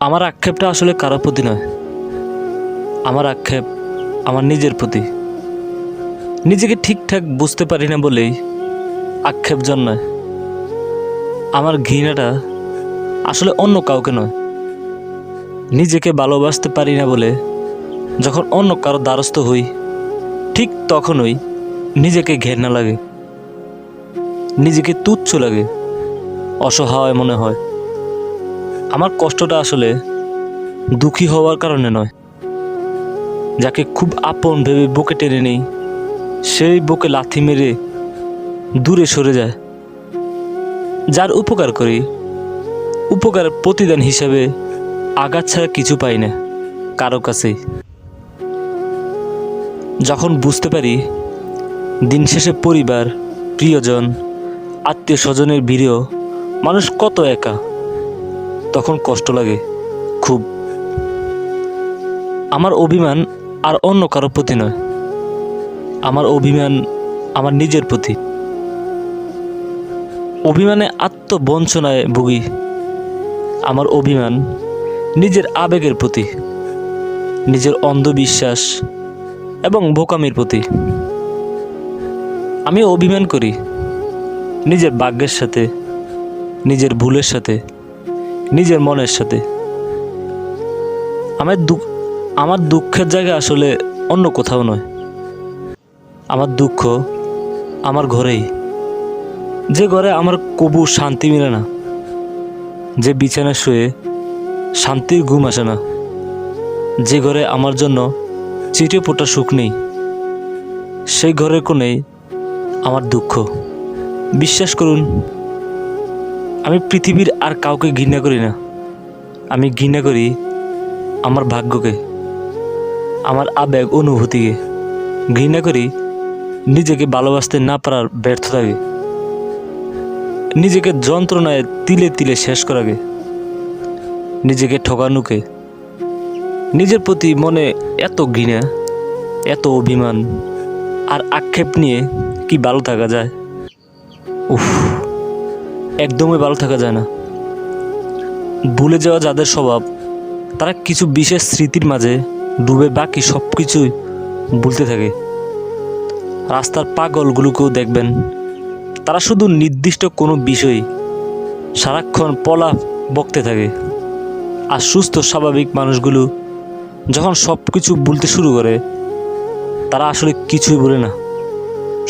আমার আক্ষেপটা আসলে কারো প্রতি নয়। আমার আক্ষেপ আমার নিজের প্রতি। নিজেকে ঠিকঠাক বুঝতে পারি না বলেই আক্ষেপ জন্মায়। আমার ঘৃণাটা আসলে অন্য কাউকে নয়, নিজেকে ভালোবাসতে পারি না বলে যখন অন্য কারো দ্বারস্থ হই, ঠিক তখনই নিজেকে ঘেন্না লাগে, নিজেকে তুচ্ছ লাগে, অসহায় মনে হয়। আমার কষ্টটা আসলে দুঃখী হওয়ার কারণে নয়। যাকে খুব আপন ভেবে বুকে টেনে নেই, সেই বুকে লাথি মেরে দূরে সরে যায়। যার উপকার করি, উপকারের প্রতিদান হিসাবে আঘাত ছাড়া কিছু পাই না কারো কাছেই। যখন বুঝতে পারি দিন শেষে পরিবার, প্রিয়জন, আত্মীয় স্বজনের ভিড়েও মানুষ কত একা, তখন কষ্ট লাগে খুব। আমার অভিমান আর অন্য কারো প্রতি নয়, আমার অভিমান আমার নিজের প্রতি। অভিমানে আত্মবঞ্চনায় ভুগি। আমার অভিমান নিজের আবেগের প্রতি, নিজের অন্ধবিশ্বাস এবং বোকামির প্রতি। আমি অভিমান করি নিজের ভাগ্যের সাথে, নিজের ভুলের সাথে, নিজের মনের সাথে। আমার দুঃখের জায়গা আসলে অন্য কোথাও নয়। আমার দুঃখ আমার ঘরেই, যে ঘরে আমার কবু শান্তি মিলে না, যে বিছানায় শুয়ে শান্তির ঘুম আসে না, যে ঘরে আমার জন্য চিঠে পোটা সুখ নেই, সেই ঘরের কোণেই আমার দুঃখ। বিশ্বাস করুন, আমি পৃথিবীর আর কাউকে ঘৃণা করি না। আমি ঘৃণা করি আমার ভাগ্যকে, আমার আবেগ অনুভূতিকে। ঘৃণা করি নিজেকে ভালোবাসতে না পারার ব্যর্থতাকে, নিজেকে যন্ত্রণায় তিলে তিলে শেষ করাকে, নিজেকে ঠকানোকে। নিজের প্রতি মনে এত ঘৃণা, এত অভিমান আর আক্ষেপ নিয়ে কি ভালো থাকা যায়? উফ, একদমই ভালো থাকা যায় না। ভুলে যাওয়া যাদের স্বভাব, তারা কিছু বিশেষ স্মৃতির মাঝে ডুবে বাকি সব কিছুই ভুলতে থাকে। রাস্তার পাগলগুলোকেও দেখবেন, তারা শুধু নির্দিষ্ট কোনো বিষয় সারাক্ষণ পলা বকতে থাকে। আর সুস্থ স্বাভাবিক মানুষগুলো যখন সব কিছু ভুলতে শুরু করে, তারা আসলে কিছুই ভুলে না,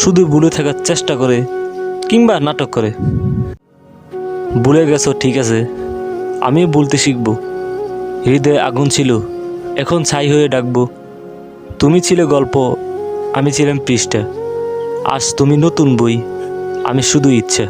শুধু ভুলে থাকার চেষ্টা করে কিংবা নাটক করে। ভুলে গেছো ঠিক আছে, আমিও বলতে শিখব। হৃদয়ে আগুন ছিল, এখন ছাই হয়ে ডাকবো। তুমি ছিলে গল্প, আমি ছিলাম পৃষ্ঠা। আজ তুমি নতুন বই, আমি শুধু ইচ্ছা।